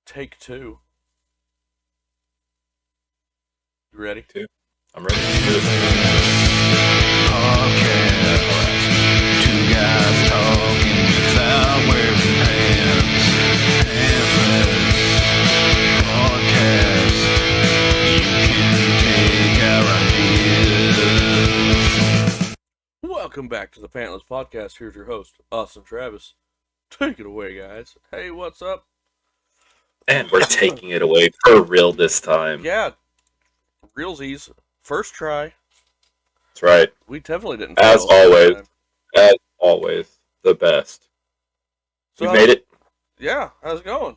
Take two. You ready? Two. I'm ready. Let's do this. Podcast. Two guys talking without wearing pants. Pantless. Podcast. You can take our ideas. Welcome back to the Pantless Podcast. Here's your host, Austin Travis. Take it away, guys. Hey, what's up? And we're taking it away for real this time. Yeah, realsies. First try. That's right. We definitely didn't. As fail always. time. As always. The best. So We made it. Yeah, how's it going?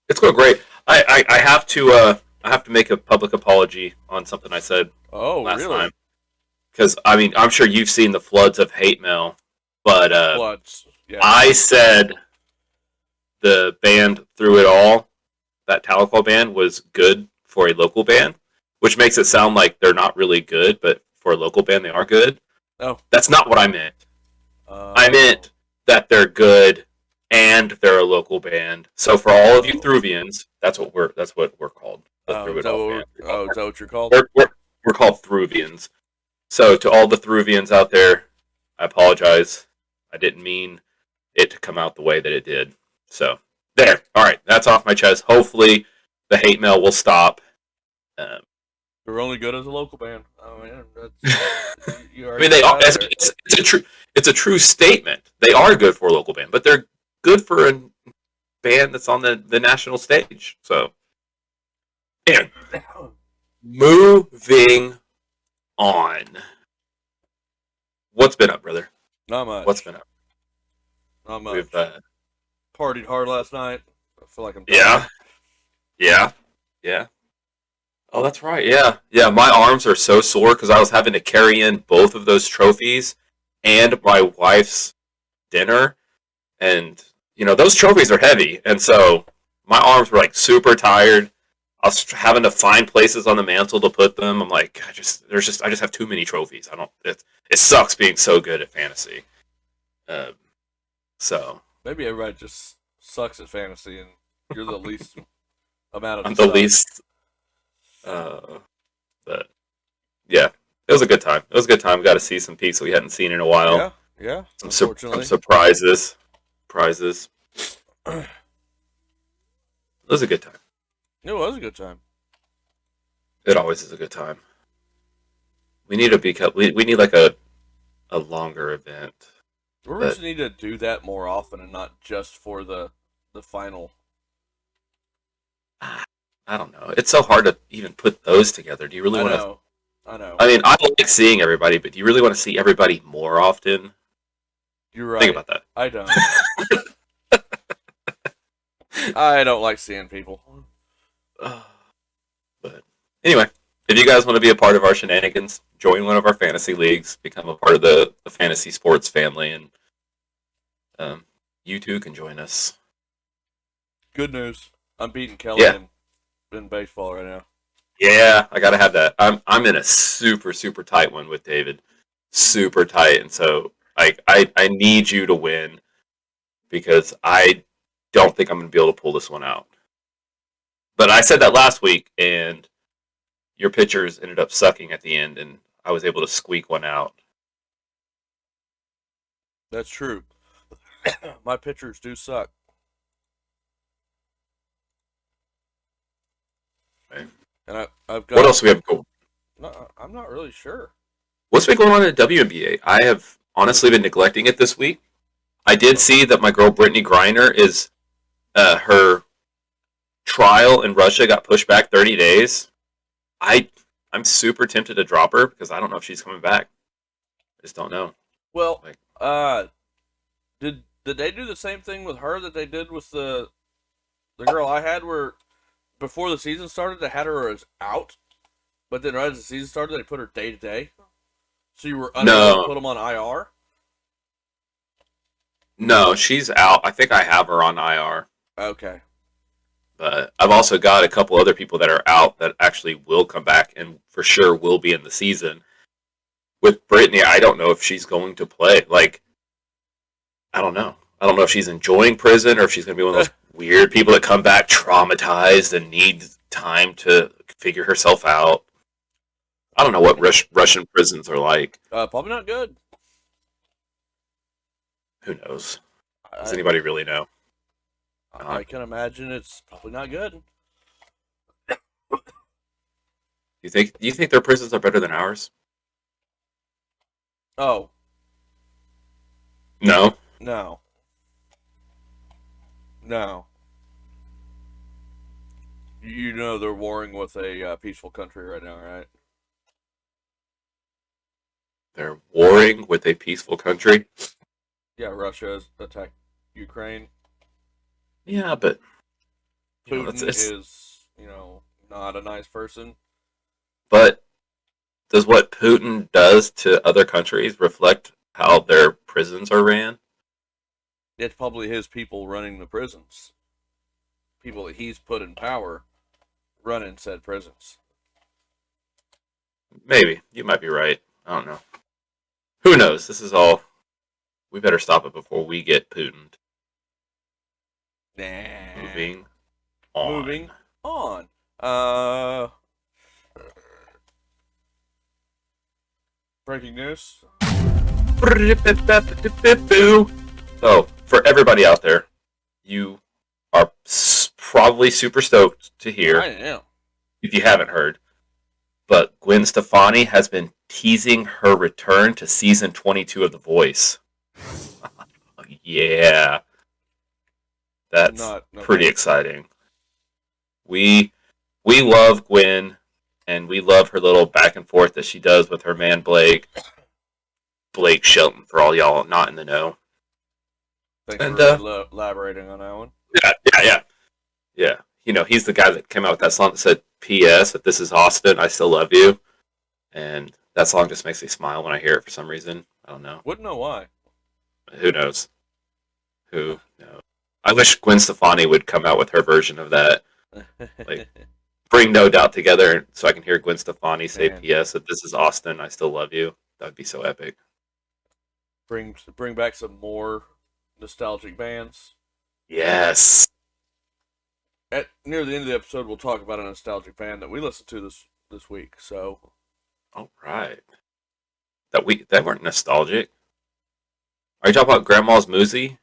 It's going great. I have to make a public apology on something I said Oh, last really? time. Because, I mean, I'm sure you've seen the floods of hate mail. But Floods. Yeah. I said the band Through It All, that Talcol band, was good for a local band, which makes it sound like they're not really good, but for a local band, they are good. Oh. That's not what I meant. I meant that they're good and they're a local band. So for all of you Thruvians, that's what we're called. The Through is It All band. that what you're called? We're called Thruvians. So to all the Thruvians out there, I apologize. I didn't mean it to come out the way that it did. So there. All right, that's off my chest. Hopefully, the hate mail will stop. You're only good as a local band. Oh man, you I mean, they are. It's a true statement. They are good for a local band, but they're good for a band that's on the national stage. So, and moving on. What's been up, brother? Not much. What's been up? Not much. We've Partied hard last night. I feel like I'm yeah. Oh, that's right. Yeah. My arms are so sore because I was having to carry in both of those trophies and my wife's dinner, and those trophies are heavy, and so my arms were like super tired. I was having to find places on the mantle to put them. I'm like, I just have too many trophies. It sucks being so good at fantasy. So maybe everybody just sucks at fantasy, and you're the least amount of. I'm the least. But yeah, it was a good time. Got to see some peaks we hadn't seen in a while. Yeah. Some Unfortunately, surprises. It was a good time. It was a good time. It always is a good time. We need we need like a longer event. We just need to do that more often, and not just for the final. I don't know. It's so hard to even put those together. Do you really want to? I know. I mean, I like seeing everybody, but do you really want to see everybody more often? You're right. Think about that. I don't. I don't like seeing people. But anyway, if you guys want to be a part of our shenanigans, join one of our fantasy leagues, become a part of the fantasy sports family, and you too can join us. Good news. I'm beating Kelly in baseball right now. Yeah, I gotta have that. I'm in a super tight one with David, super tight, and so I need you to win because I don't think I'm gonna be able to pull this one out. But I said that last week, and your pitchers ended up sucking at the end, and I was able to squeak one out. That's true. My pitchers do suck. Right. And I've got. What else do we have going? No, I'm not really sure. What's been going on in the WNBA? I have honestly been neglecting it this week. I did see that my girl Brittany Griner is her trial in Russia got pushed back 30 days. I'm super tempted to drop her because I don't know if she's coming back. I just don't know. Well, did they do the same thing with her that they did with the girl I had, where before the season started they had her as out, but then right as the season started they put her day to day, so you were unable to put them on IR? No, she's out. I think I have her on IR. Okay. But I've also got a couple other people that are out that actually will come back and for sure will be in the season. With Brittany, I don't know if she's going to play. Like, I don't know. I don't know if she's enjoying prison or if she's going to be one of those weird people that come back traumatized and need time to figure herself out. I don't know what Russian prisons are like. Probably not good. Who knows? Does I, anybody really know? I can imagine it's probably not good. Do you think their prisons are better than ours? Oh, No. no. No. You know they're warring with a peaceful country right now, right? They're warring with a peaceful country. Yeah, Russia has attacked Ukraine. Yeah, but Putin it's is, not a nice person. but does what Putin does to other countries reflect how their prisons are ran? It's probably his people running the prisons. People that he's put in power running said prisons. Maybe. You might be right. I don't know. Who knows? This is all. We better stop it before we get Putined. Nah. Moving on. Moving on. Breaking news. So, for everybody out there, you are probably super stoked to hear, I am. if you haven't heard, but Gwen Stefani has been teasing her return to season 22 of The Voice. Yeah. That's pretty exciting. We love Gwen, and we love her little back and forth that she does with her man Blake Shelton, for all y'all not in the know. Thanks for elaborating on that one. Yeah. He's the guy that came out with that song that said, P.S. If this is Austin, I still love you. And that song just makes me smile when I hear it for some reason. I don't know. Wouldn't know why. Who knows? Who knows? I wish Gwen Stefani would come out with her version of that. Like, bring No Doubt together so I can hear Gwen Stefani say, P.S. If this is Austin, I still love you. That would be so epic. Bring back some more nostalgic bands. Yes. Near the end of the episode, we'll talk about a nostalgic band that we listened to this week. So, all right, that weren't nostalgic. Are you talking about Grandma's Musi?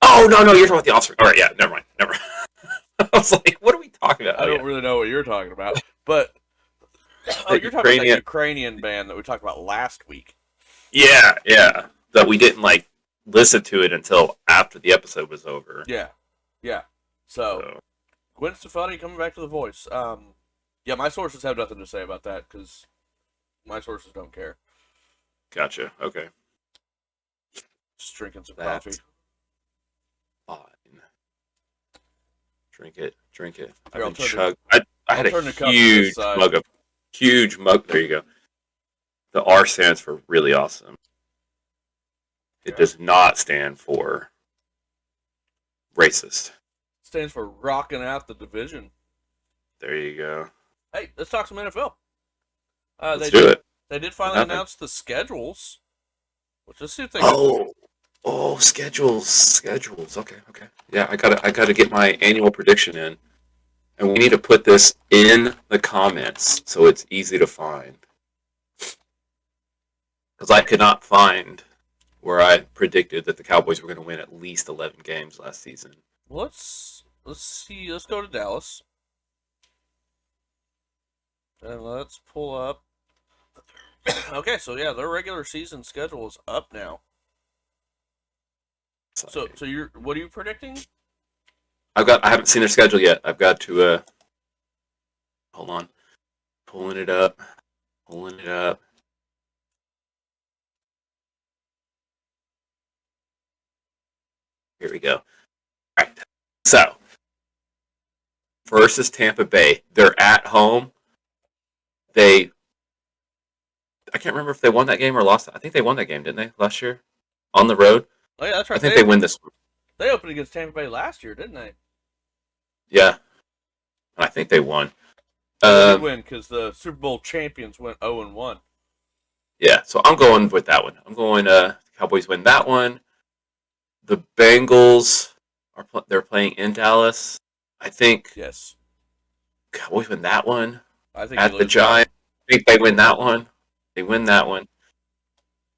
Oh no, you're talking about the Offspring. All right, yeah, never mind. I was like, what are we talking about? I don't really know what you're talking about, but you're talking about that Ukrainian band that we talked about last week. Yeah, that we didn't listen to it until after the episode was over. Yeah. So, Gwen Stefani coming back to The Voice. My sources have nothing to say about that because my sources don't care. Gotcha. Okay. Just drinking some coffee. Fine. Drink it. Here, I've been chug. I had a huge mug. There you go. The R stands for really awesome. It does not stand for racist. Stands for rocking out the division. There you go. Hey, let's talk some NFL. Let's do it. They did finally announce the schedules. Let's see if they. Schedules. Okay. Yeah, I gotta get my annual prediction in, and we need to put this in the comments so it's easy to find. Because I could not find where I predicted that the Cowboys were going to win at least 11 games last season. Let's see. Let's go to Dallas. And let's pull up. Okay, so yeah, their regular season schedule is up now. So what are you predicting? I haven't seen their schedule yet. I've got to hold on. Pulling it up. Here we go. All right. So, versus Tampa Bay. They're at home. I can't remember if they won that game or lost. I think they won that game, didn't they, last year? On the road? Oh, yeah, that's right. I think they win this one. They opened against Tampa Bay last year, didn't they? Yeah. I think they won. They did win because the Super Bowl champions went 0-1. Yeah, so I'm going with that one. I'm going Cowboys win that one. The Bengals they're playing in Dallas. I think Yes. Cowboys win that one I think at you the lose that one. Giants. I think they win that one. They win that one.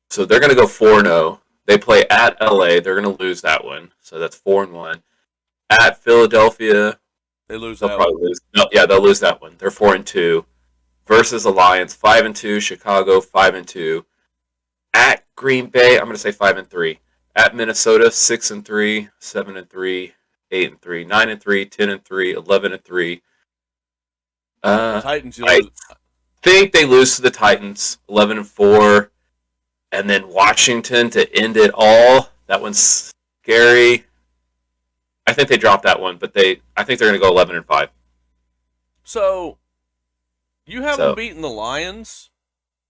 So they're going to go 4-0. They play at LA. They're going to lose that one. So that's 4-1. At Philadelphia, They lose they'll that one. probably lose. No, yeah, they'll lose that one. They're 4-2. Versus the Lions, 5-2. Chicago, 5-2. At Green Bay, I'm going to say 5-3. At Minnesota, 6-3, 7-3, 8-3, 9-3, 10-3, 11-3. Titans, you I lose. think they lose to the Titans, 11-4, and then Washington to end it all. That one's scary. I think they dropped that one, but I think they're going to go 11-5. So, you have So- them beating the Lions.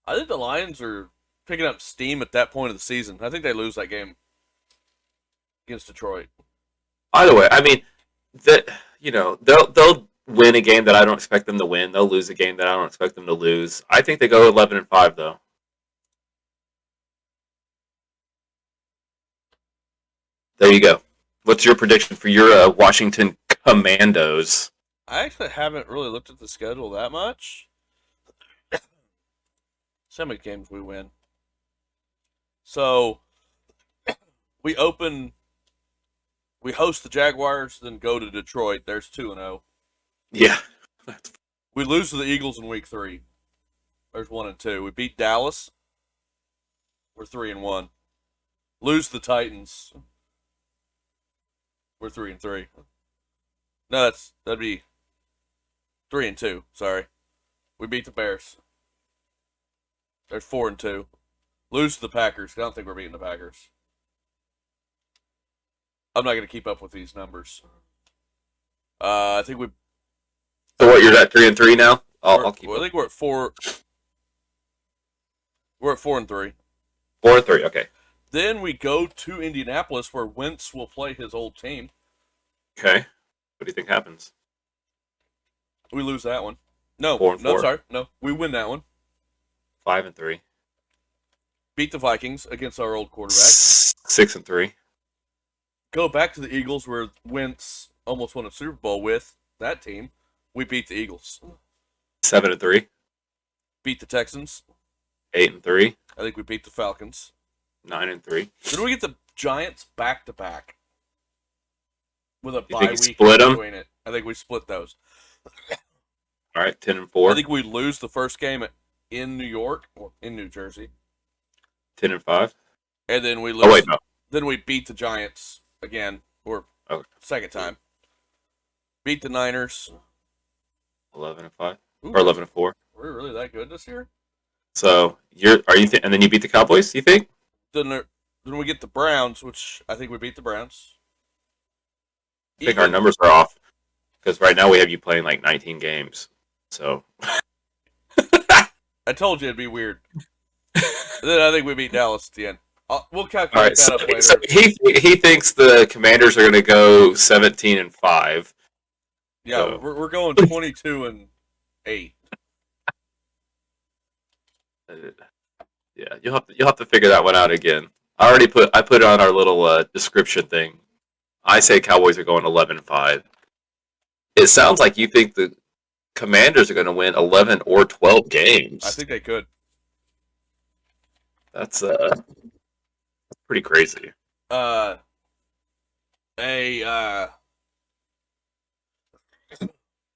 I think the Lions are picking up steam at that point of the season. I think they lose that game against Detroit. Either way, I mean, they'll win a game that I don't expect them to win. They'll lose a game that I don't expect them to lose. I think they go 11-5 though. There you go. What's your prediction for your Washington Commandos? I actually haven't really looked at the schedule that much. So many games we win. So we host the Jaguars, then go to Detroit. There's 2-0. Yeah, We lose to the Eagles in week 3. There's 1-2. We beat Dallas. We're 3-1. Lose to the Titans. We're 3-3. No, that'd be 3-2. Sorry, we beat the Bears. There's 4-2. Lose to the Packers. I don't think we're beating the Packers. I'm not going to keep up with these numbers. I think we. So what? You're at 3-3 now. I'll keep. I think we're at 4. We're at 4-3. 4-3. Okay. Then we go to Indianapolis, where Wentz will play his old team. Okay. What do you think happens? We lose that one. No, 4-4. sorry, no, we win that one. 5-3. Beat the Vikings against our old quarterback. 6-3. Go back to the Eagles, where Wentz almost won a Super Bowl with that team. We beat the Eagles. 7-3. Beat the Texans. 8-3. I think we beat the Falcons. 9-3. Then we get the Giants back to back with a You bye think you week split 'em? between it. I think we split those. All right. 10-4. I think we lose the first game in New York or in New Jersey, 10-5. and then we lose. Oh wait, no. Then we beat the Giants again, or Okay. second time. Beat the Niners. 11-5 Ooh, or 11-4. we're really that good this year. So and then you beat the Cowboys. You think? Then we get the Browns, which I think we beat the Browns. I think our numbers are off because right now we have you playing like 19 games. So I told you it'd be weird. Then I think we beat Dallas at the end. We'll all calculate right. that So, up later. so he thinks the Commanders are going to go 17-5. Yeah, so- we're going 22-8. Yeah, you'll have to figure that one out again. I put it on our little description thing. I say Cowboys are going 11-5. It sounds like you think the Commanders are going to win 11 or 12 games. I think they could. That's pretty crazy.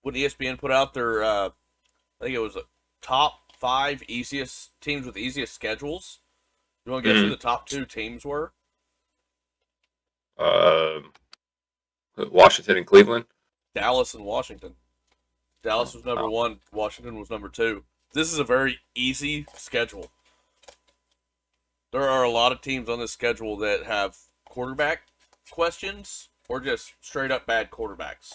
When ESPN put out their, I think it was the top 5 easiest teams with easiest schedules. You want to guess who the top 2 teams were? Washington and Cleveland. Dallas and Washington. Dallas was number 1. Washington was number 2. This is a very easy schedule. There are a lot of teams on this schedule that have quarterback questions or just straight up bad quarterbacks.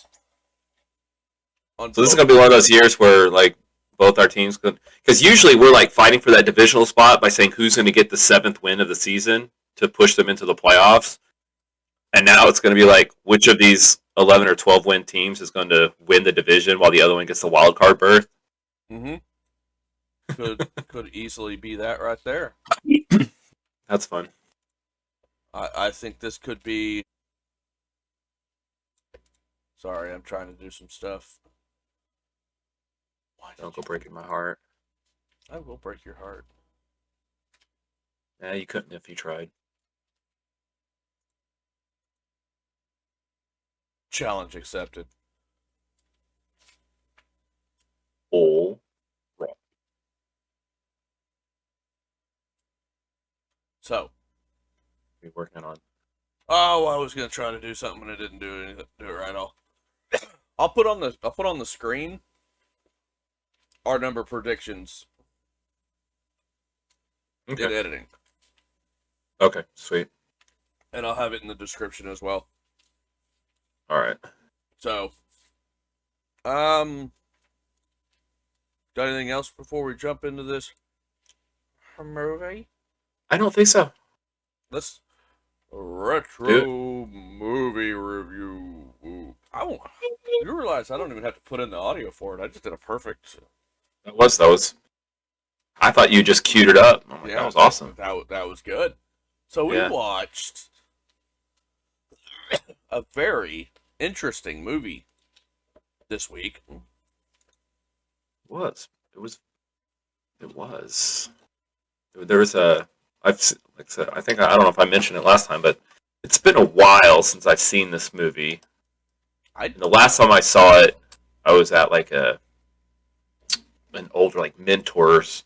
So this is going to be one of those years where like both our teams could, because usually we're like fighting for that divisional spot by saying who's going to get the 7th win of the season to push them into the playoffs. And now it's going to be like which of these 11 or 12 win teams is going to win the division while the other one gets the wild card berth. Mm-hmm. Could easily be that right there. That's fun. I think this could be Sorry, I'm trying to do some stuff. Why Don't did go you... breaking my heart. I will break your heart. Yeah, you couldn't if you tried. Challenge accepted. All right. So, What are you working on? oh, I was gonna try to do something and I didn't do it right. I'll put on the screen our number predictions in Okay. editing, Okay, sweet. and I'll have it in the description as well. All right. So, got anything else before we jump into this movie? I don't think so. Let's Do retro movie review. Ooh. You realize I don't even have to put in the audio for it. I just did a perfect. That was those. I thought you just queued it up. I'm like, that was awesome. That was good. So we Yeah. watched a very interesting movie this week. It was. It was. There was a. Like I said, I think I don't know if I mentioned it last time, but it's been a while since I've seen this movie. And the last time I saw it, I was at like an older like mentor's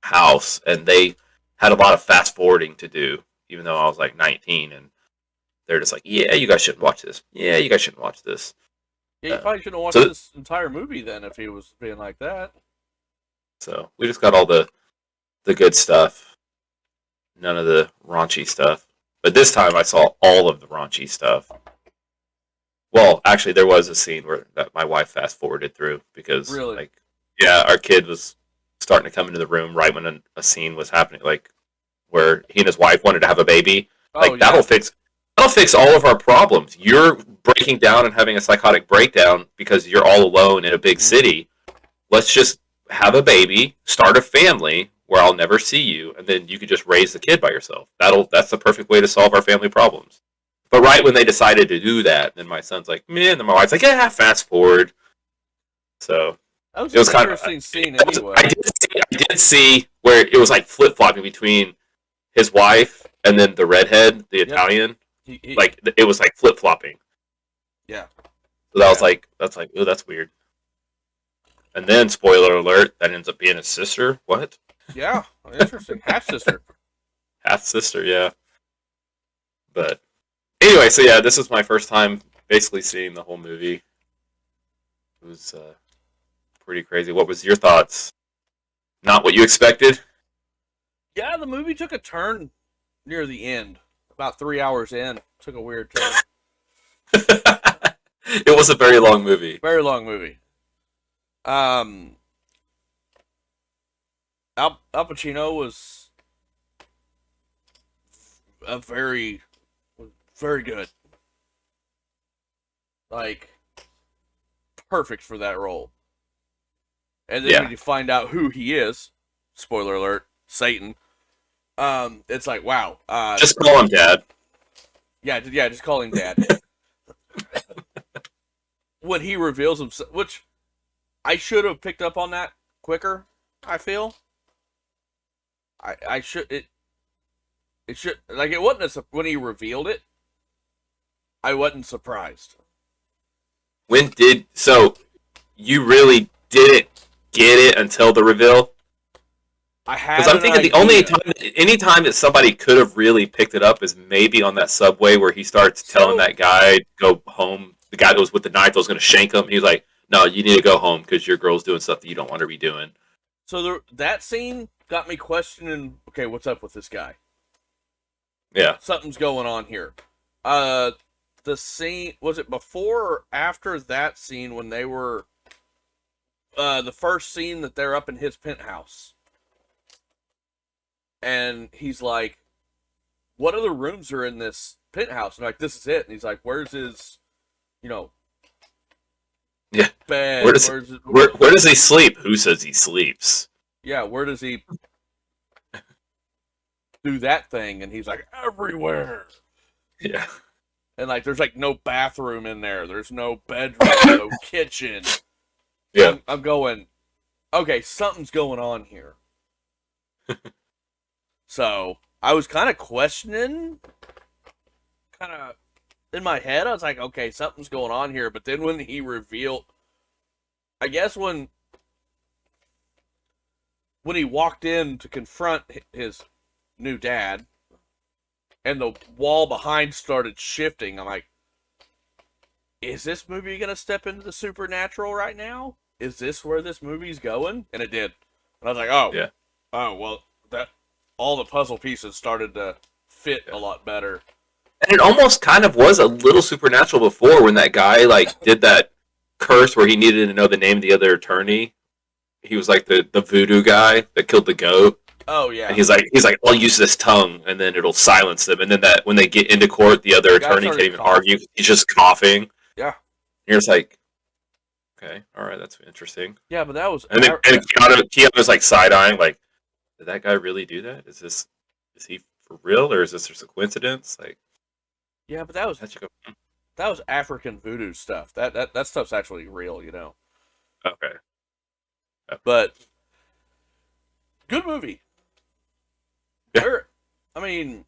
house, and they had a lot of fast forwarding to do, even though I was like 19, and they're just like, "Yeah, you guys shouldn't watch this. Yeah, you guys shouldn't watch this." Yeah, you probably shouldn't have watched So- this entire movie then if he was being like that. So we just got all the good stuff, none of the raunchy stuff. But this time I saw all of the raunchy stuff. Well, actually, there was a scene where that my wife fast forwarded through because, Really? like, yeah, our kid was starting to come into the room right when a scene was happening, like where he and his wife wanted to have a baby. Like Oh, yeah. that'll fix all of our problems. You're breaking down and having a psychotic breakdown because you're all alone in a big city. Let's just have a baby, start a family where I'll never see you, and then you could just raise the kid by yourself. That's the perfect way to solve our family problems. But right when they decided to do that, then my son's like, man, and my wife's like, yeah, fast forward. So That was it was an kind interesting of scene anyway. I did see where it was like flip flopping between his wife and then the redhead, the Italian. Like it was like flip flopping. Yeah. So that was like oh, that's weird. And then spoiler alert, that ends up being his sister. What? Yeah, interesting. Half sister. Half sister, yeah. But anyway, so yeah, this is my first time basically seeing the whole movie. It was pretty crazy. What was your thoughts? Not what you expected? Yeah, the movie took a turn near the end. About 3 hours in, took a weird turn. It was a very long movie. Very long movie. Al Pacino was very good. Like, perfect for that role. And then when you find out who he is, spoiler alert, Satan, it's like, wow. Just call him Dad. Yeah, just call him Dad. When he reveals himself, which I should have picked up on that quicker, I feel. I should, it should, like, it wasn't when he revealed it, I wasn't surprised. So you really didn't get it until the reveal? I had Because I'm thinking any time that somebody could have really picked it up is maybe on that subway where he starts telling that guy to go home. The guy that was with the knife that was going to shank him. He's like, "No, you need to go home because your girl's doing stuff that you don't want her to be doing." So that scene got me questioning. Okay, what's up with this guy? Yeah, Something's going on here. The scene, was it before or after that scene when they were the first scene that they're up in his penthouse? And he's like, what other rooms are in this penthouse? And like, this is it. And he's like, where's his, bed? Where does he sleep? Who says he sleeps? Yeah, where does he do that thing? And he's like, everywhere. Yeah. and like there's like no bathroom in there. There's no bedroom, no kitchen. Yeah. I'm going, okay, something's going on here. So I was kind of questioning, kind of in my head. I was like, okay, something's going on here. But then when he revealed, I guess when he walked in to confront his new dad, and the wall behind started shifting, I'm like, is this movie gonna step into the supernatural right now? Is this where this movie's going? And it did. And I was like, Yeah. oh, well, that all the puzzle pieces started to fit a lot better. And it almost kind of was a little supernatural before when that guy like did that curse where he needed to know the name of the other attorney. He was like the voodoo guy that killed the goat. Oh yeah. And he's like, I'll use this tongue, and then it'll silence them. And then that when they get into court, the other attorney can't even argue. He's just coughing. Yeah. And you're just like, okay, all right, that's interesting. Yeah, but that was. And then Keanu's like side eyeing, like, did that guy really do that? Is he for real, or is this just a coincidence? Like, yeah, but that was African voodoo stuff. That stuff's actually real, you know. Okay. But good movie. Yeah. I mean,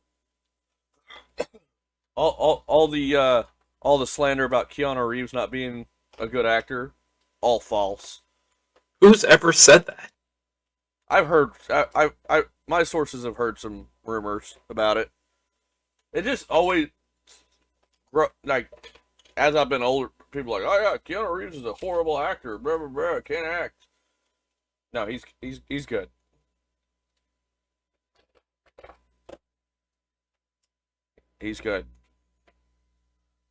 all the slander about Keanu Reeves not being a good actor, all false. Who's ever said that? I've heard. My sources have heard some rumors about it. It just always, like, as I've been older, people are like, oh yeah, Keanu Reeves is a horrible actor. Blah blah blah. Can't act. No, he's good. He's good.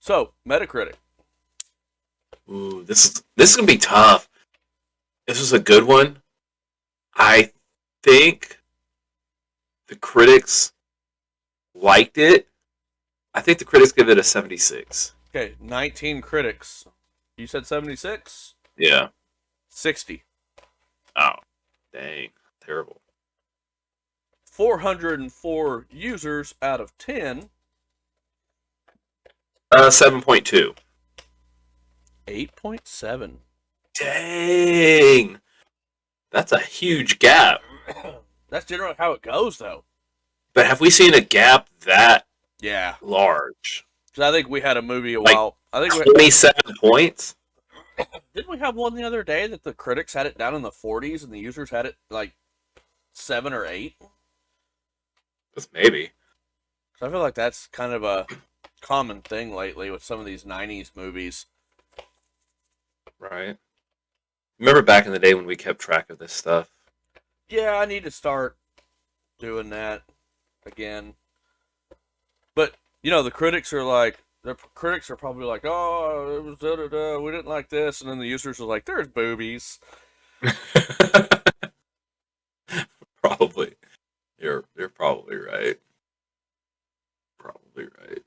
So, Metacritic. Ooh, this is gonna be tough. This was a good one. I think the critics liked it. I think the critics give it a 76. Okay, 19 critics. You said 76? Yeah. 60. Oh, dang. Terrible. 404 users out of 10. 7.2. 8.7. Dang. That's a huge gap. That's generally how it goes, though. But have we seen a gap that Yeah. large? Because I think we had a movie a Like, while. I think 27 points? didn't we have one the other day that the critics had it down in the 40s and the users had it like 7 or 8? Just maybe. So I feel like that's kind of a common thing lately with some of these 90s movies. Right. Remember back in the day when we kept track of this stuff? Yeah, I need to start doing that again. But, you know, the critics are probably like, oh, it was da-da-da, we didn't like this. And then the users are like, there's boobies. Probably. You're probably right. Probably right.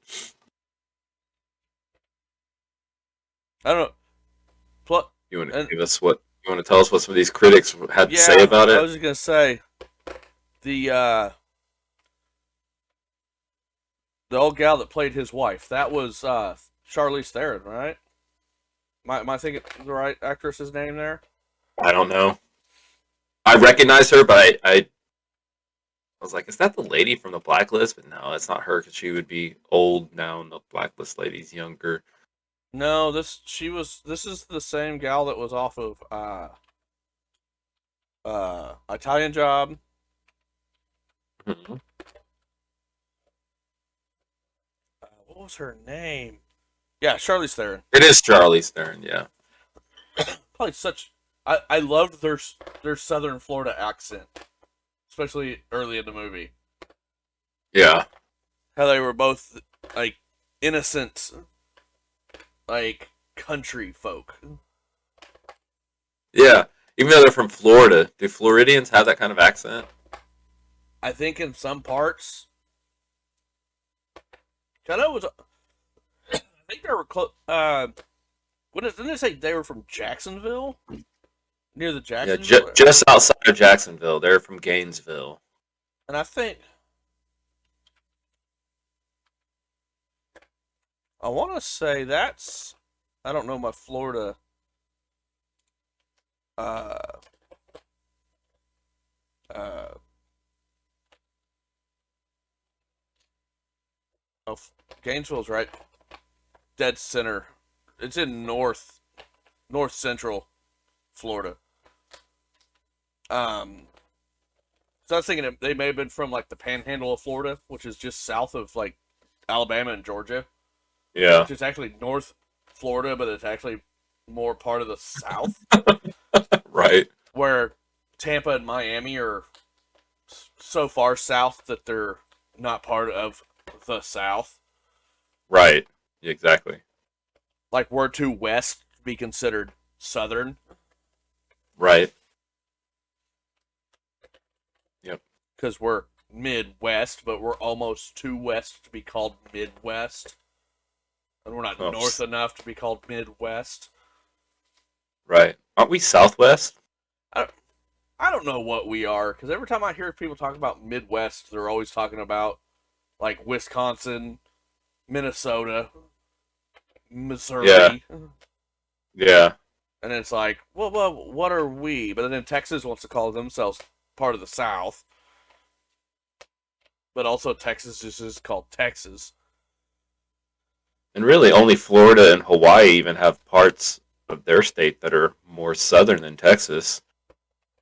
I don't know. You want to give us what you want to tell us what some of these critics had to Yeah, say about I it? was just gonna say the old gal that played his wife. That was Charlize Theron, right? Am I thinking the right actress's name there? I don't know. I recognize her, but I was like, is that the lady from the Blacklist? But no, it's not her because she would be old now, and the Blacklist lady's younger. No, this is the same gal that was off of Italian Job. Mm-hmm. What was her name? Yeah, Charlize Theron. It is Charlize Theron, yeah. Probably such. I loved their Southern Florida accent, especially early in the movie. Yeah. How they were both like innocent, like country folk. Yeah. Even though they're from Florida, do Floridians have that kind of accent? I think in some parts. Kind of was. I think they were close. Didn't they say they were from Jacksonville? Near the Yeah, Jacksonville. just outside of Jacksonville. They're from Gainesville. And I think. I want to say that's. I don't know my Florida. Uh, uh, oh, Gainesville's right dead center. It's in north central Florida. So I was thinking they may have been from like the Panhandle of Florida, which is just south of like Alabama and Georgia, Yeah. which is actually North Florida, but it's actually more part of the South, Right. where Tampa and Miami are so far south that they're not part of the South. Right. Exactly. Like we're too west to be considered Southern, Right. Yep. because we're Midwest, but we're almost too west to be called Midwest, and we're not Oh, north enough to be called Midwest. right. Aren't we Southwest? I don't know what we are, because every time I hear people talk about Midwest, they're always talking about like Wisconsin, Minnesota, Missouri. Yeah. Yeah. And it's like, well, what are we? But then Texas wants to call themselves part of the South. But also Texas just is called Texas. And really, only Florida and Hawaii even have parts of their state that are more southern than Texas.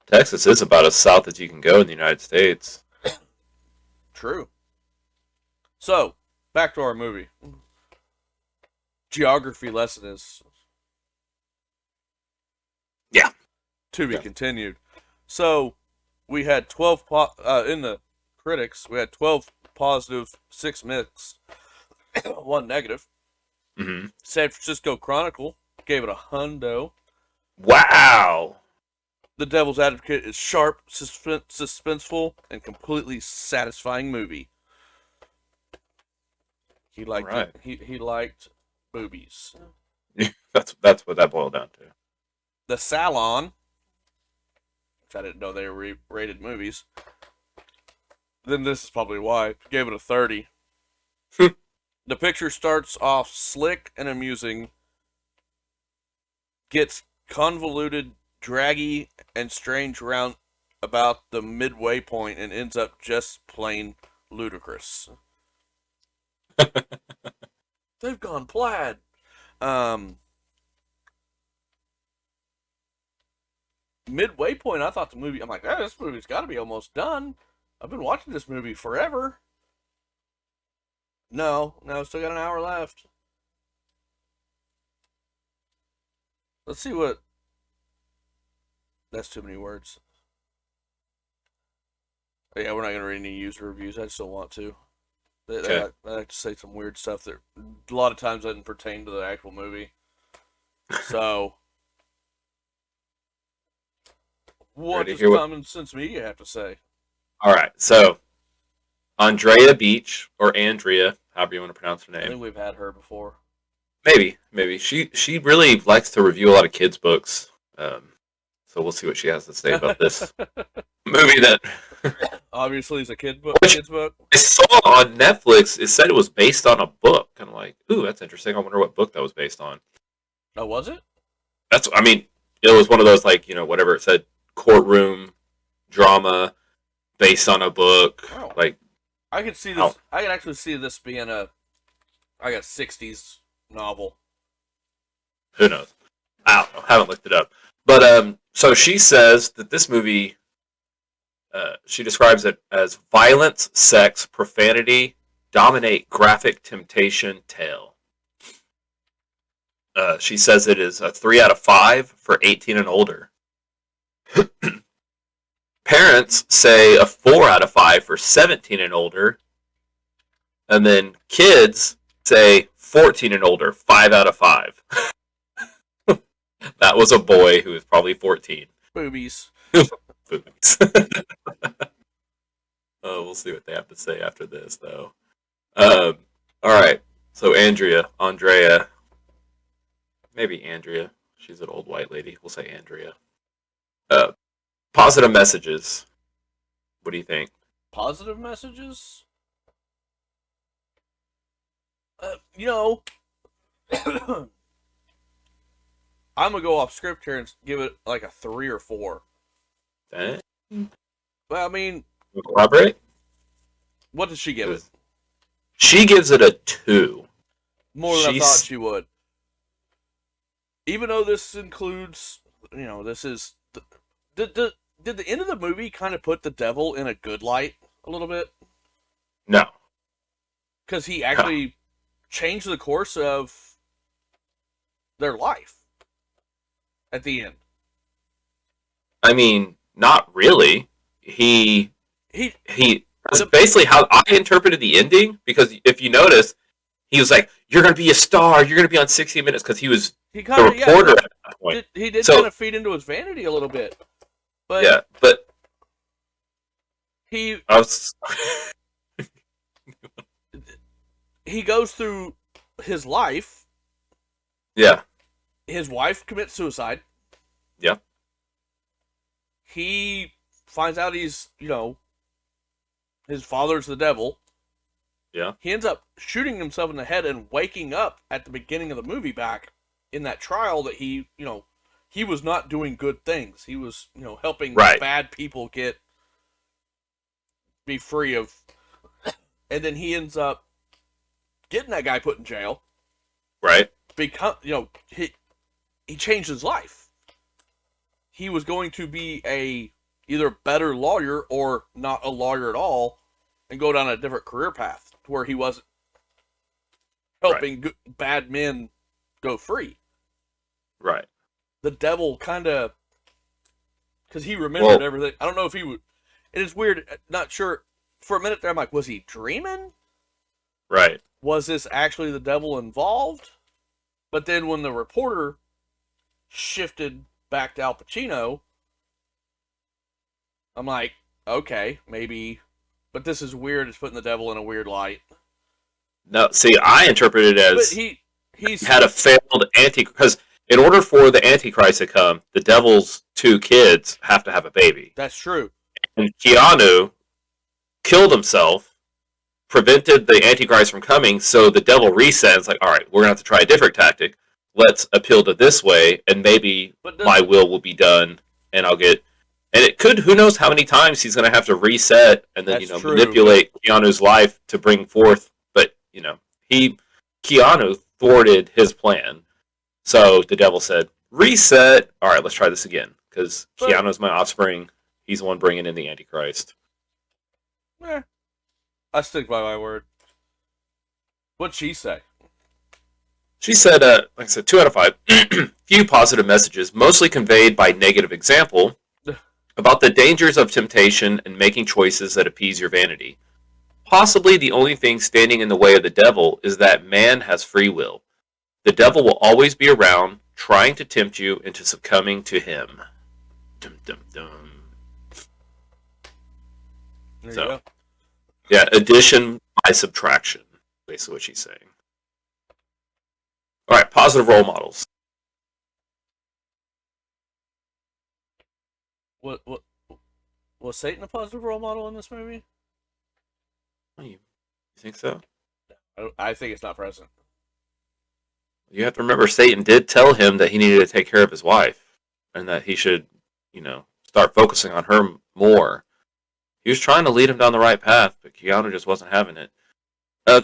Texas is about as south as you can go in the United States. True. So, back to our movie. Geography lesson is... Yeah. To be Yeah. continued. So, we had 12... in the critics, we had 12 positive, 6 mixed, 1 negative. Mm-hmm. San Francisco Chronicle gave it a hundo. Wow. The Devil's Advocate is sharp, suspenseful, and completely satisfying movie. He liked Right. he liked boobies. That's what that boiled down to. The Salon, which I didn't know they were rated movies. Then this is probably why. Gave it a 30. The picture starts off slick and amusing, gets convoluted, draggy, and strange round about the midway point, and ends up just plain ludicrous. They've gone plaid. Midway point, I thought the movie, I'm like, this movie's got to be almost done. I've been watching this movie forever. No, still got an hour left. Let's see what. That's too many words. Yeah, we're not going to read any user reviews. I just don't want to. They like to say some weird stuff that a lot of times doesn't pertain to the actual movie. So, what Ready to does hear what- Common Sense Media have to say? All right. So, Andrea Beach, or Andrea, however you want to pronounce her I name. think we've had her before. Maybe. She really likes to review a lot of kids' books. So we'll see what she has to say about this movie that Obviously, it's a kid's book. I saw on Netflix. It said it was based on a book. Kind of like, ooh, that's interesting. I wonder what book that was based on. Oh, was it? I mean, it was one of those, like, whatever it said, courtroom drama based on a book. Oh. Like, I could see this. I could actually see this being a 60s novel. who knows? I don't know. Haven't looked it up. But so she says that this movie, she describes it as violence, sex, profanity, dominate, graphic temptation tale. She says it is a 3 out of 5 for 18 and older. Parents say a 4 out of 5 for 17 and older. And then kids say 14 and older, 5 out of 5. That was a boy who was probably 14. Boobies. Boobies. Oh, we'll see what they have to say after this, though. All right. So Andrea, maybe Andrea. She's an old white lady. We'll say Andrea. Positive messages. What do you think? Positive messages? I'm gonna go off script here and give it like a 3 or 4. Eh? Well, I mean, Elaborate? what did she give it? She gives it a 2. More than I thought she would. Even though this includes, this is did the end of the movie kind of put the devil in a good light a little bit? No. Because he actually changed the course of their life at the end. I mean, not really. He that's basically how I interpreted the ending, because if you notice, he was like, "You're going to be a star. You're going to be on 60 Minutes," because he was the reporter at that point. He did kind of feed into his vanity a little bit. But yeah, but he was... he goes through his life. Yeah. His wife commits suicide. Yeah. He finds out he's, his father's the devil. Yeah. He ends up shooting himself in the head and waking up at the beginning of the movie back in that trial that he was not doing good things. He was, helping bad people be free of, and then he ends up getting that guy put in jail. Right. He changed his life. He was going to be either a better lawyer or not a lawyer at all and go down a different career path to where he wasn't helping bad men go free. Right. The devil kind of, because he remembered everything. I don't know if he would. It is weird. Not sure. For a minute there, I'm like, was he dreaming? Right. Was this actually the devil involved? But then when the reporter shifted back to Al Pacino, I'm like, okay, maybe. But this is weird. It's putting the devil in a weird light. No, see, I interpreted it as he's had a failed because in order for the Antichrist to come, the devil's 2 kids have to have a baby. That's true. And Keanu killed himself, prevented the Antichrist from coming, so the devil resets, like, all right, we're going to have to try a different tactic. Let's appeal to this way, and maybe my will be done, and I'll get... And it could, who knows how many times he's going to have to reset and then, manipulate Keanu's life to bring forth. But, Keanu thwarted his plan. So the devil said, reset. All right, let's try this again. Because Keanu's my offspring. He's the one bringing in the Antichrist. I stick by my word. What'd she say? She said, like I said, 2 out of 5. Few positive messages, mostly conveyed by negative example, about the dangers of temptation and making choices that appease your vanity. Possibly the only thing standing in the way of the devil is that man has free will. The devil will always be around, trying to tempt you into succumbing to him. Dum, dum, dum. There you go. Yeah, addition by subtraction, basically what she's saying. All right, positive role models. What was Satan a positive role model in this movie? You think so? I think it's not present. You have to remember, Satan did tell him that he needed to take care of his wife and that he should, start focusing on her more. He was trying to lead him down the right path, but Keanu just wasn't having it.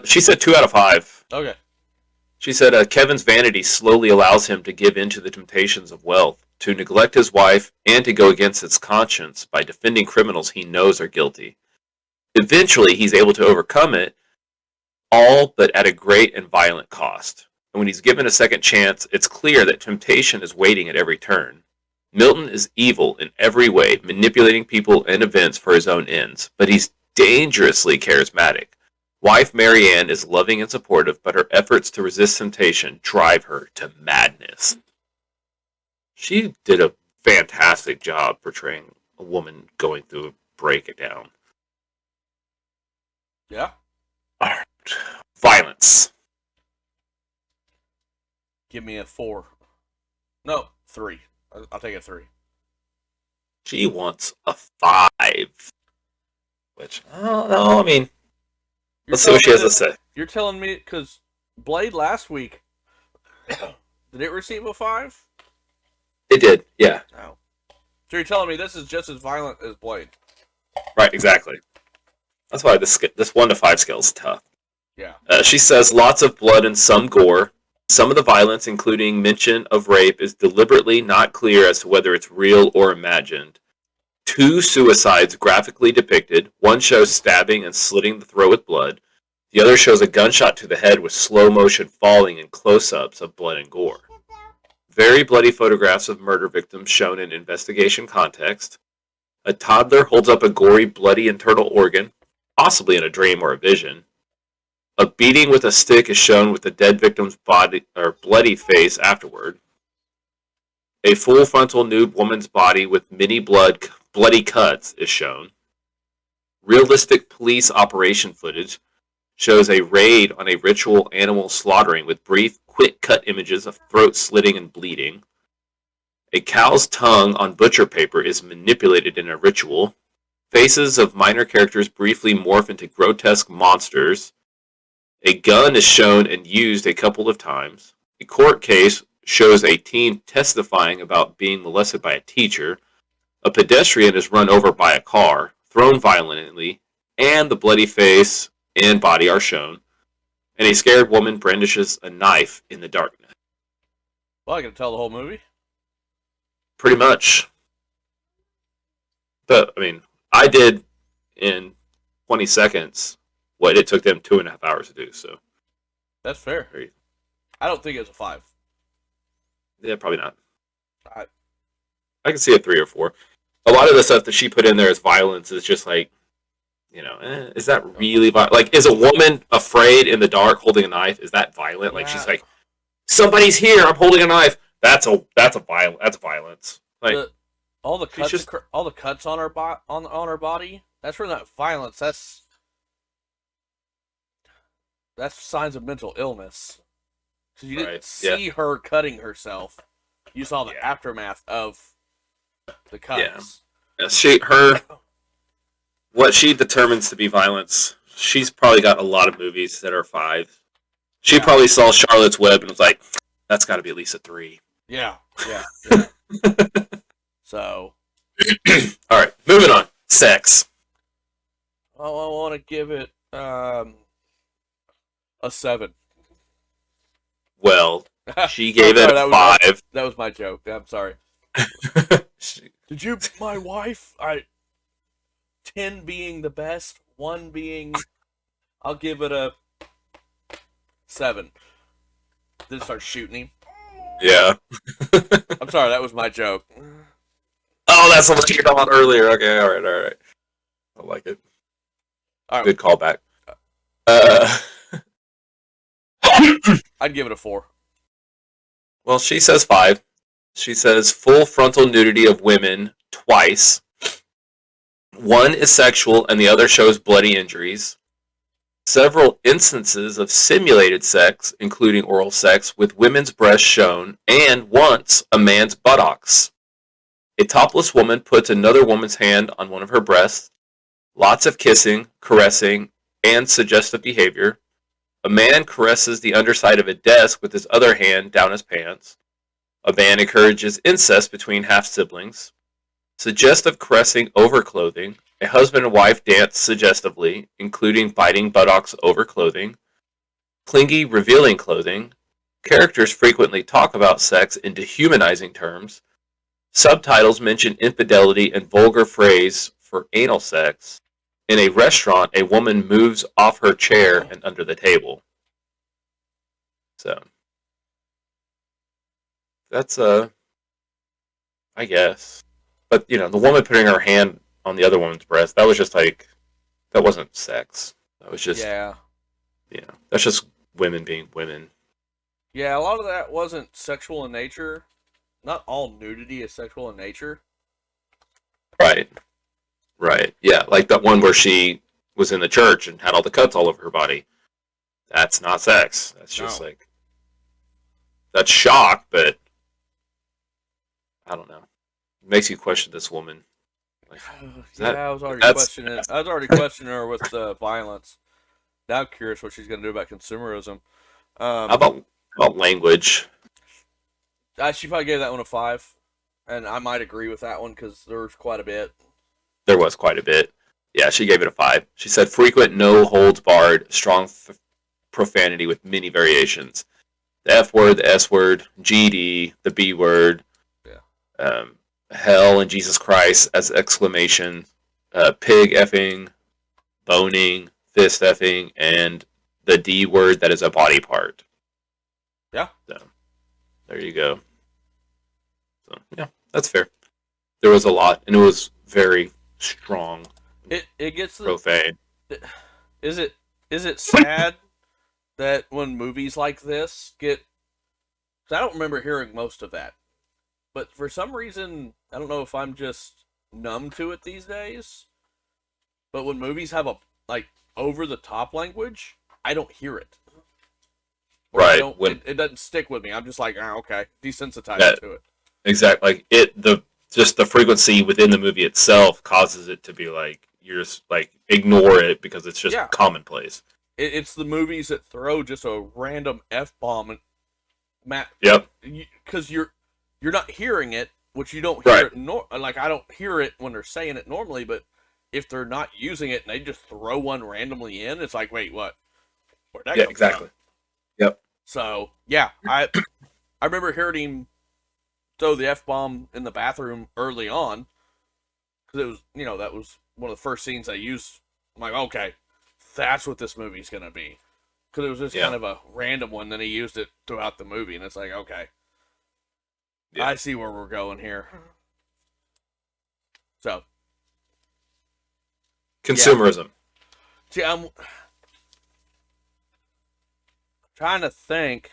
She said 2 out of 5. Okay. She said Kevin's vanity slowly allows him to give in to the temptations of wealth, to neglect his wife, and to go against his conscience by defending criminals he knows are guilty. Eventually, he's able to overcome it, all but at a great and violent cost. And when he's given a second chance, it's clear that temptation is waiting at every turn. Milton is evil in every way, manipulating people and events for his own ends, but he's dangerously charismatic. Wife Marianne is loving and supportive, but her efforts to resist temptation drive her to madness. She did a fantastic job portraying a woman going through a breakdown. Yeah. All right. Violence. Give me a 4. No, 3. I'll take a 3. She wants a 5. Which, I don't know, I mean... Let's see what she has to say. You're telling me, because Blade last week Did it receive a 5? It did, yeah. No. So you're telling me this is just as violent as Blade? Right, exactly. That's why this 1 to 5 scale is tough. Yeah. She says lots of blood and some gore. Some of the violence, including mention of rape, is deliberately not clear as to whether it's real or imagined. 2 suicides graphically depicted. One shows stabbing and slitting the throat with blood. The other shows a gunshot to the head with slow motion falling and close-ups of blood and gore. Very bloody photographs of murder victims shown in investigation context. A toddler holds up a gory, bloody internal organ, possibly in a dream or a vision. A beating with a stick is shown with the dead victim's body or bloody face afterward. A full frontal nude woman's body with many bloody cuts is shown. Realistic police operation footage shows a raid on a ritual animal slaughtering with brief, quick-cut images of throat slitting and bleeding. A cow's tongue on butcher paper is manipulated in a ritual. Faces of minor characters briefly morph into grotesque monsters. A gun is shown and used a couple of times. A court case shows a teen testifying about being molested by a teacher. A pedestrian is run over by a car, thrown violently, and the bloody face and body are shown. And a scared woman brandishes a knife in the darkness. Well, I can tell the whole movie. Pretty much. But, I mean, I did in 20 seconds what it took them 2.5 hours to do, so. That's fair. I don't think it's a 5. Yeah, probably not. I can see a 3 or 4. A lot of the stuff that she put in there as violence is just like, is that really violent? Like, is a woman afraid in the dark holding a knife? Is that violent? Like, she's like, somebody's here. I'm holding a knife. That's violence. Like, all the cuts on her on her body. That's really not violence. That's signs of mental illness. Because you didn't see her cutting herself. You saw the aftermath of the cuts. Yeah. What she determines to be violence, she's probably got a lot of movies that are 5. She probably saw Charlotte's Web and was like, that's got to be at least a 3. Yeah. So. All right, moving on. Sex. Oh, I want to give it a 7. Well, she gave it a 5. That was my joke. I'm sorry. Did you, my wife? 10 being the best, 1 being, I'll give it a 7. Then start shooting him. Yeah. I'm sorry, that was my joke. Oh, that's what you talked about earlier. Okay, all right. I like it. All right. Good callback. I'd give it a 4. Well, she says 5. She says full frontal nudity of women twice. 1 is sexual and the other shows bloody injuries. Several instances of simulated sex, including oral sex, with women's breasts shown, and once a man's buttocks. A topless woman puts another woman's hand on one of her breasts. Lots of kissing, caressing, and suggestive behavior. A man caresses the underside of a desk with his other hand down his pants. A man encourages incest between half-siblings. Suggestive caressing over clothing. A husband and wife dance suggestively, including biting buttocks over clothing. Clingy, revealing clothing. Characters frequently talk about sex in dehumanizing terms. Subtitles mention infidelity and vulgar phrase for anal sex. In a restaurant, a woman moves off her chair and under the table. So, that's I guess. But, the woman putting her hand on the other woman's breast, that was just like, that wasn't sex. That was just, that's just women being women. Yeah, a lot of that wasn't sexual in nature. Not all nudity is sexual in nature. Right. Yeah, like that one where she was in the church and had all the cuts all over her body. That's not sex. That's just like, that's shock, but I don't know. It makes you question this woman. Like, I was already questioning her with the violence. Now I'm curious what she's going to do about consumerism. How about about language. She probably gave that one a 5, and I might agree with that one because there was quite a bit. There was quite a bit. Yeah, she gave it a 5. She said frequent, no holds barred, strong profanity with many variations. The F word, the S word, GD, the B word, hell and Jesus Christ as exclamation, pig effing, boning, fist effing, and the D word that is a body part. Yeah. So, there you go. So, yeah, that's fair. There was a lot, and it was very strong. It gets profane. Is it sad that when movies like this get? 'Cause I don't remember hearing most of that, but for some reason I don't know if I'm just numb to it these days. But when movies have a over the top language, I don't hear it. Or Right. It doesn't stick with me. I'm just like, okay, desensitized to it. Exactly. Just the frequency within the movie itself causes it to be like you're just like ignore it because it's just commonplace. It's the movies that throw just a random F-bomb and Yep. Because you're not hearing it, which you don't hear it. I don't hear it when they're saying it normally, but if they're not using it and they just throw one randomly in, it's like, wait, what? Where'd that come exactly. from? Yep. So I remember hearing him throw the F-bomb in the bathroom early on because it was that was one of the first scenes I used. I'm like, okay, that's what this movie's gonna be, because it was just kind of a random one. Then he used it throughout the movie, and it's like, okay, I see where we're going here. So consumerism. See, I'm trying to think.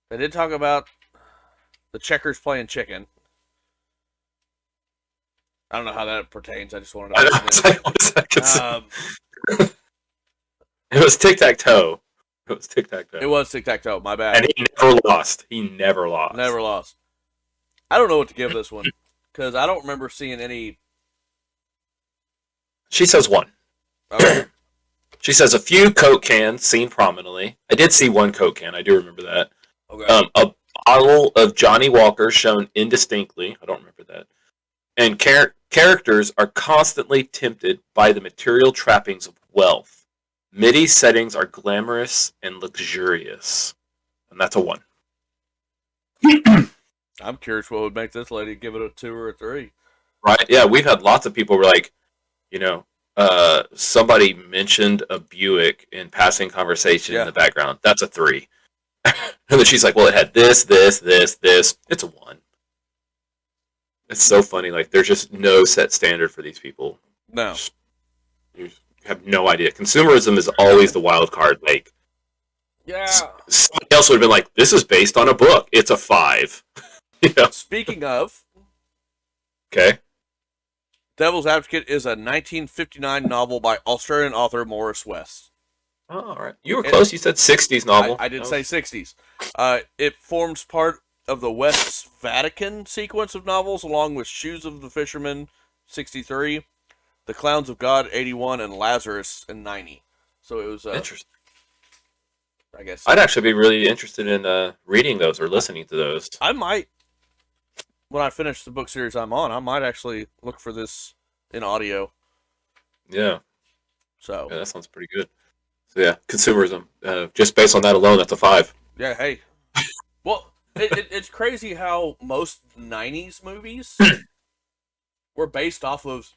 They did talk about the checkers playing chicken. I don't know how that pertains. I just wanted to It was tic-tac-toe. It was tic-tac-toe. It was tic-tac-toe. My bad. And he never lost. Never lost. I don't know what to give this one because I don't remember seeing any. She says 1. Okay. She says a few Coke cans seen prominently. I did see one Coke can. I do remember that. Okay. A bottle of Johnny Walker shown indistinctly. I don't remember that. And characters are constantly tempted by the material trappings of wealth. MIDI settings are glamorous and luxurious. And that's a 1. I'm curious what would make this lady give it a 2 or a 3. Right? Yeah, we've had lots of people who were like, somebody mentioned a Buick in passing conversation in the background. That's a 3. And then she's like, well, it had this, this, this, this. It's a 1. It's so funny. Like, there's just no set standard for these people. No. You have no idea. Consumerism is always the wild card. Like, somebody else would have been like, this is based on a book. It's a 5. Speaking of. Okay. Devil's Advocate is a 1959 novel by Australian author Morris West. Oh, all right. You were close. You said 60s novel. I did say 60s. It forms part of the West's Vatican sequence of novels, along with Shoes of the Fisherman, 63, The Clowns of God, 81, and Lazarus in 90. So it was interesting. I guess I'd actually be really interested in reading those or listening to those. I might, when I finish the book series I'm on, I might actually look for this in audio. Yeah. So that sounds pretty good. So yeah, consumerism. Just based on that alone, that's a 5. Yeah. Hey. Well, it's crazy how most 90s movies were based off of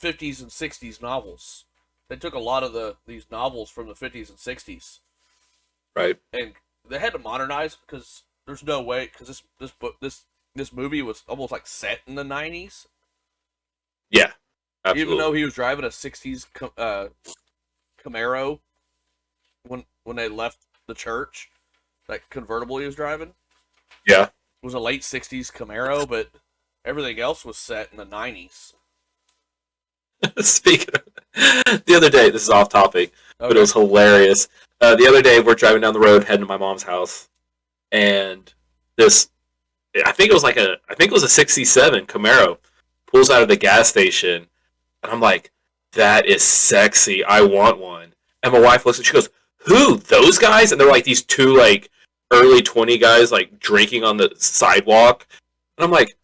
50s and 60s novels. They took a lot of these novels from the 50s and 60s. Right. And they had to modernize because there's no way, because this movie was almost like set in the 90s. Yeah. Absolutely. Even though he was driving a 60s Camaro when they left the church, that convertible he was driving. Yeah. It was a late 60s Camaro, but everything else was set in the 90s. Speaking of, the other day, this is off topic, but it was hilarious. The other day, we're driving down the road heading to my mom's house, and I think it was a 67 Camaro pulls out of the gas station, and I'm like, that is sexy. I want one. And my wife looks and she goes, who? Those guys? And they're like these two like early 20 guys like drinking on the sidewalk. And I'm like,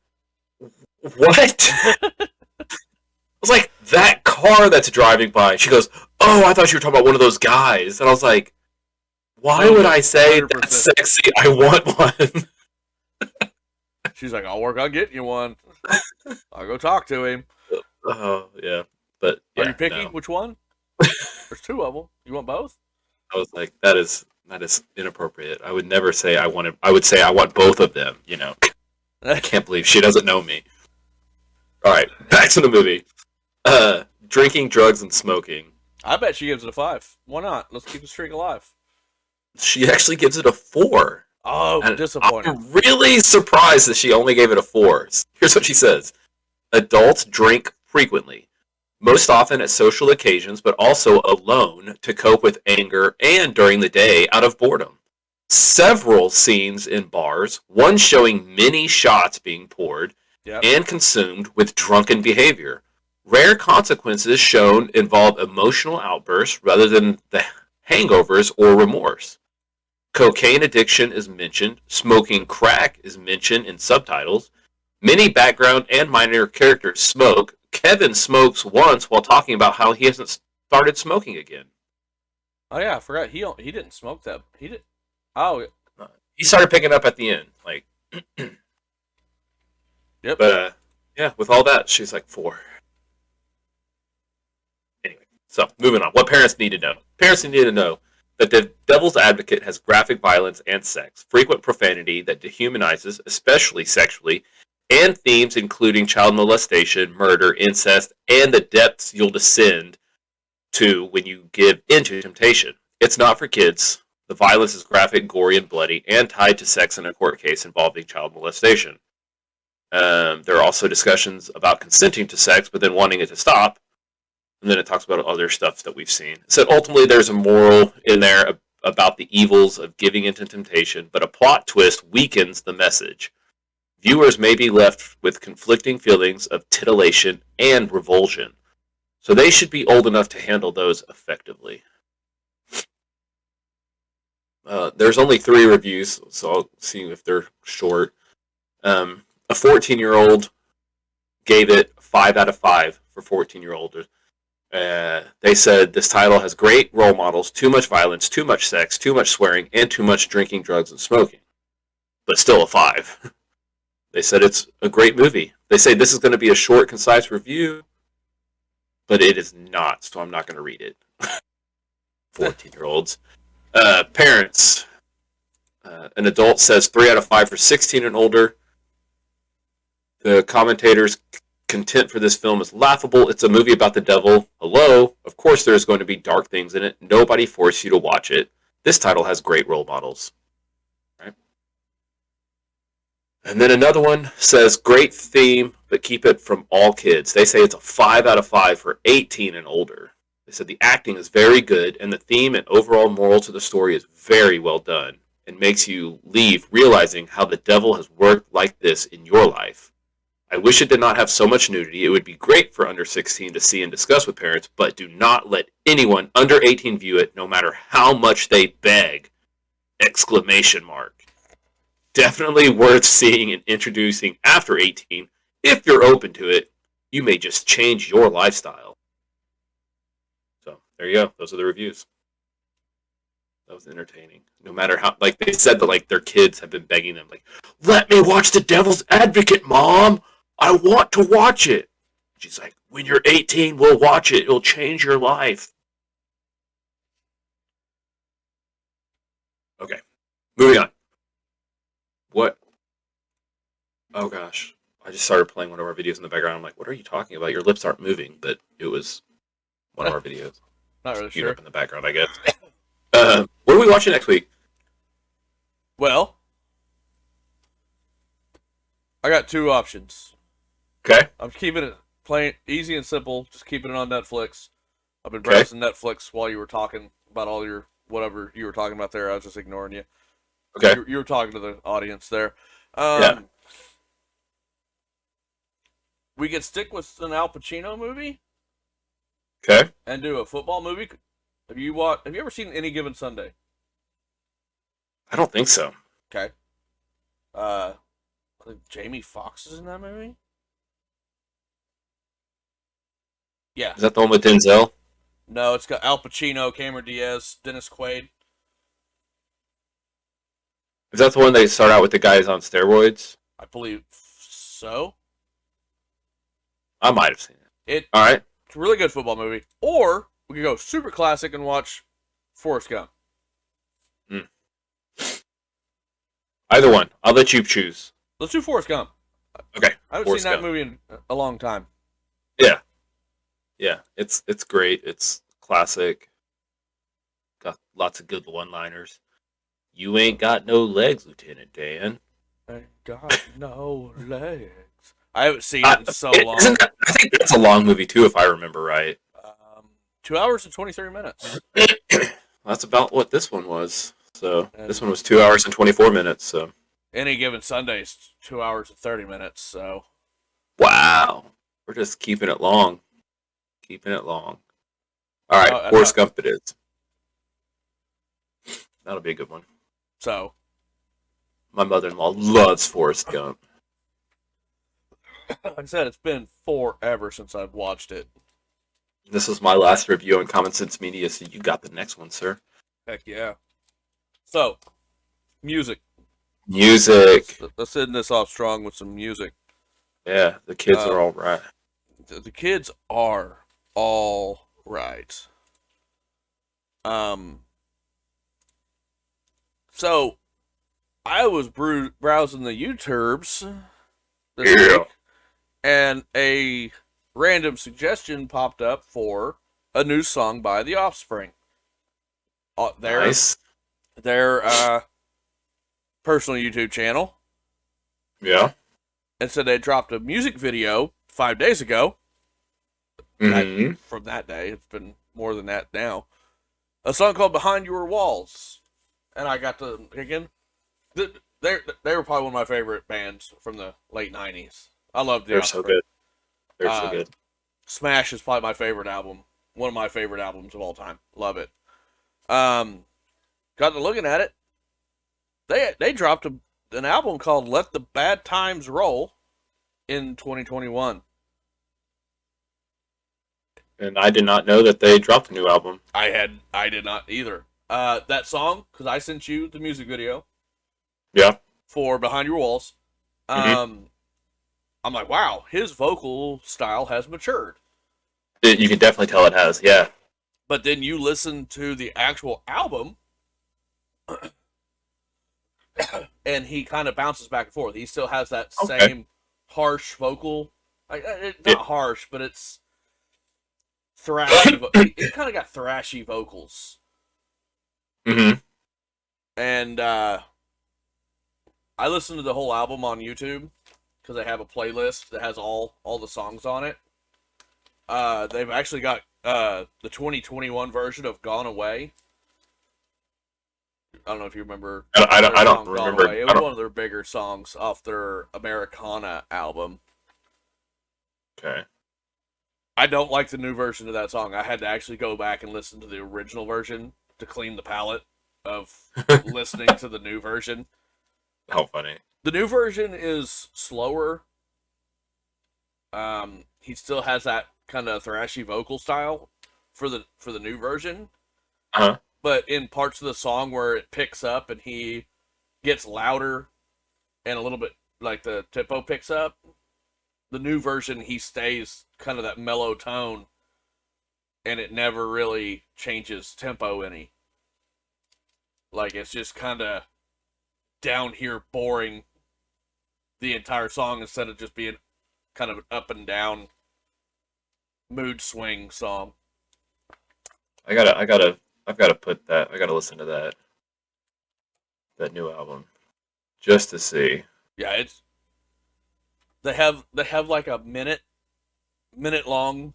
what? I was like, that car that's driving by. She goes, oh, I thought you were talking about one of those guys. And I was like, why would I say 100%. that's sexy? I want one. She's like, I'll work on getting you one. I'll go talk to him. Oh, yeah. But Are yeah, you picky? no. Which one? There's two of them. You want both? I was like, that is inappropriate. I would never say I wanted. I would say I want both of them. You know, I can't believe she doesn't know me. All right, back to the movie. Drinking, drugs, and smoking. I bet she gives it a 5. Why not? Let's keep the streak alive. She actually gives it a 4. Oh, And disappointed. I'm really surprised that she only gave it a 4. Here's what she says: adults drink frequently, most often at social occasions, but also alone to cope with anger and during the day out of boredom. Several scenes in bars, one showing many shots being poured Yep. and consumed with drunken behavior. Rare consequences shown involve emotional outbursts rather than the hangovers or remorse. Cocaine addiction is mentioned. Smoking crack is mentioned in subtitles. Many background and minor characters smoke. Kevin smokes once while talking about how he hasn't started smoking again. Oh yeah, I forgot. He didn't smoke that. He did. Oh He started picking up at the end, like. yep. But yeah, with all that, she's like 4. Anyway, so moving on. What parents need to know? Parents need to know that the Devil's Advocate has graphic violence and sex, frequent profanity that dehumanizes, especially sexually, and themes including child molestation, murder, incest, and the depths you'll descend to when you give into temptation. It's not for kids. The violence is graphic, gory, and bloody, and tied to sex in a court case involving child molestation. There are also discussions about consenting to sex, but then wanting it to stop. And then it talks about other stuff that we've seen. So ultimately, there's a moral in there about the evils of giving into temptation, but a plot twist weakens the message. Viewers may be left with conflicting feelings of titillation and revulsion. So they should be old enough to handle those effectively. There's only 3 reviews, so I'll see if they're short. A 14-year-old gave it 5 out of 5 for 14-year-old. They said this title has great role models, too much violence, too much sex, too much swearing, and too much drinking, drugs, and smoking. But still a 5. They said it's a great movie. They say this is going to be a short, concise review, but it is not, so I'm not going to read it. 14-year-olds. Parents. An adult says 3 out of 5 for 16 and older. The commentators' content for this film is laughable. It's a movie about the devil. Hello. Of course there's going to be dark things in it. Nobody forced you to watch it. This title has great role models. Right? And then another one says, great theme, but keep it from all kids. They say it's a 5 out of 5 for 18 and older. They said the acting is very good, and the theme and overall moral to the story is very well done, and makes you leave realizing how the devil has worked like this in your life. I wish it did not have so much nudity. It would be great for under 16 to see and discuss with parents, but do not let anyone under 18 view it, no matter how much they beg! Exclamation mark. Definitely worth seeing and introducing after 18. If you're open to it, you may just change your lifestyle. So, there you go. Those are the reviews. That was entertaining. No matter how, like, they said that, like, their kids have been begging them, like, let me watch The Devil's Advocate, Mom! I want to watch it! She's like, when you're 18, we'll watch it. It'll change your life. Okay. Moving on. What? Oh, gosh. I just started playing one of our videos in the background. I'm like, what are you talking about? Your lips aren't moving, but it was one of our videos. Not really Queued sure. up in the background, I guess. What are we watching next week? Well, I got 2 options. Okay. I'm keeping it plain, easy and simple. Just keeping it on Netflix. I've been Okay. browsing Netflix while you were talking about all your whatever you were talking about there. I was just ignoring you. Okay. You were talking to the audience there. Yeah. We could stick with an Al Pacino movie Okay. and do a football movie. Have you ever seen Any Given Sunday? I don't think so. Okay. I think Jamie Foxx is in that movie. Yeah. Is that the one with Denzel? No, it's got Al Pacino, Cameron Diaz, Dennis Quaid. Is that the one they start out with the guys on steroids? I believe so. I might have seen it. It's All right. a really good football movie. Or we could go super classic and watch Forrest Gump. Either one. I'll let you choose. Let's do Forrest Gump. Okay. I haven't Forrest seen that Gump. movie in a long time. Yeah. Yeah. It's great. It's classic. Got lots of good one-liners. You ain't got no legs, Lieutenant Dan. I got no legs. I haven't seen it in so long. I think that's a long movie too, if I remember right. 2 hours and 23 minutes. That's about what this one was. So And this one was 2 hours and 24 minutes. So Any Given Sunday is 2 hours and 30 minutes. So wow, we're just keeping it long, keeping it long. All right, I Forrest thought- Gump it is. That'll be a good one. So My mother-in-law loves Forrest Gump. like I said, it's been forever since I've watched it. This was my last review on Common Sense Media, so you got the next one, sir. Heck yeah. So, music. Music. Let's end this off strong with some music. Yeah, the kids are all right. The kids are all right. So I was browsing the YouTubes this week, and a random suggestion popped up for a new song by The Offspring. Nice. Their personal YouTube channel. Yeah. And so they dropped a music video 5 days ago. Mm-hmm. From that day, it's been more than that now. A song called "Behind Your Walls," and I got to thinking, they were probably one of my favorite bands from the late '90s. I loved the They're so good. They're so good. Smash is probably my favorite album, one of my favorite albums of all time. Love it. Got to looking at it. They dropped an album called "Let the Bad Times Roll" in 2021. And I did not know that they dropped a new album. I did not either. That song, because I sent you the music video. Yeah. For Behind Your Walls. I'm like, wow, his vocal style has matured. You can definitely tell it has, yeah. But then you listen to the actual album, and he kind of bounces back and forth. He still has that same harsh vocal. Not harsh, but it's thrashy. It kind of got thrashy vocals. Mm-hmm. And I listened to the whole album on YouTube because they have a playlist that has all the songs on it. They've actually got the 2021 version of "Gone Away." I don't know if you remember. I don't remember. It was one of their bigger songs off their Americana album. Okay. I don't like the new version of that song. I had to actually go back and listen to the original version to clean the palate of listening to the new version. How funny. The new version is slower. He still has that kind of thrashy vocal style for the new version. Uh-huh. But in parts of the song where it picks up and he gets louder and a little bit like the tempo picks up, the new version he stays kind of that mellow tone and it never really changes tempo any. Like it's just kind of down here boring the entire song instead of just being kind of an up and down mood swing song. I've got to listen to that new album just to see. Yeah, they have like a minute long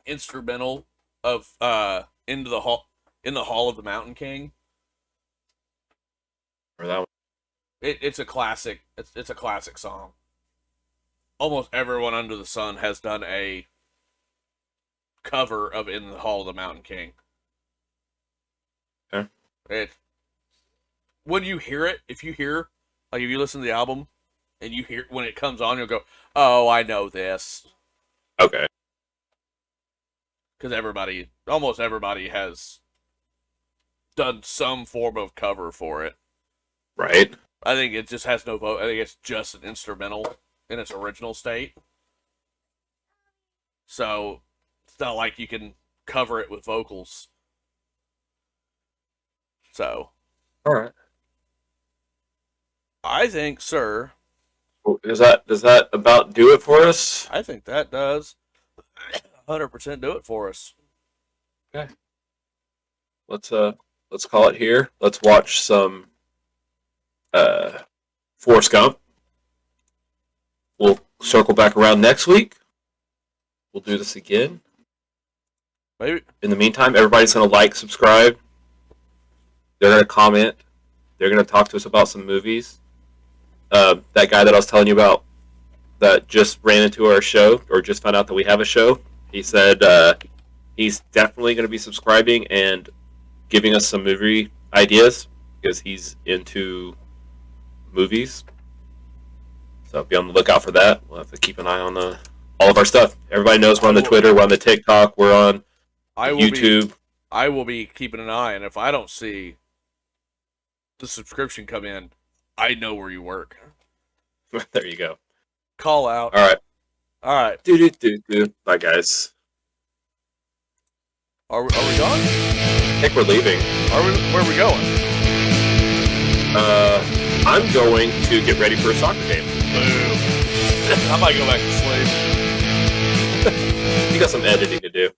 instrumental of in the Hall of the Mountain King. Or that one. It's a classic. It's a classic song. Almost everyone under the sun has done a cover of In the Hall of the Mountain King. Okay. When you hear it, if you listen to the album and you hear when it comes on, you'll go, "Oh, I know this," Okay. because almost everybody has done some form of cover for it. Right. I think it just has no vote. I think it's just an instrumental in its original state. So it's not like you can cover it with vocals. So, All right. I think, sir, Does that about do it for us? I think that does 100% do it for us. Okay. Let's call it here. Let's watch some Forrest Gump. We'll circle back around next week. We'll do this again. Maybe. In the meantime, everybody's going to like, subscribe. They're going to comment. They're going to talk to us about some movies. That guy that I was telling you about that just ran into our show or just found out that we have a show, he said he's definitely going to be subscribing and giving us some movie ideas because he's into movies. So be on the lookout for that. We'll have to keep an eye on all of our stuff. Everybody knows we're on the Twitter, we're on the TikTok, we're on YouTube. I will be keeping an eye, and if I don't see the subscription come in, I know where you work. There you go. Call out. All right. Do. Bye, guys. Are we gone? I think we're leaving. Where are we going? I'm going to get ready for a soccer game. Boo. I might go back to sleep. You got some editing to do.